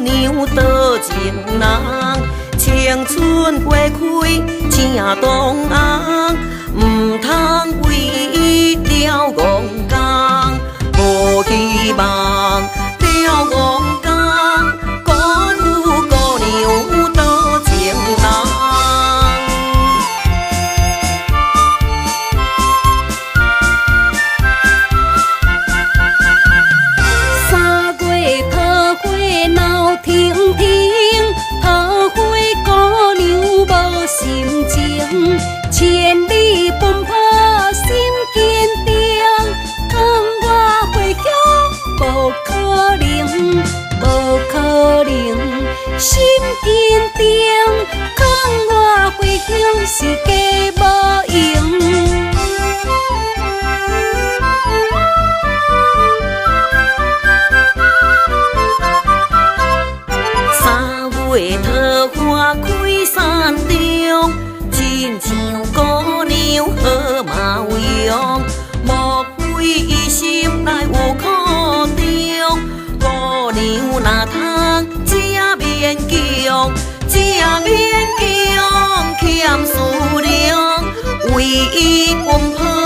娘多情人，青春花开正当红，唔通为了戆工，无希望了戆工，辜负姑娘多情人。心情千里奔波心坚定，讲我回乡无可能，无可能。心坚定，讲我回乡是假无用。3月桃花开山中，亲像姑娘好貌样，莫非伊心内有苦衷？姑娘若通这勉强，这勉强欠思量，为伊奔波。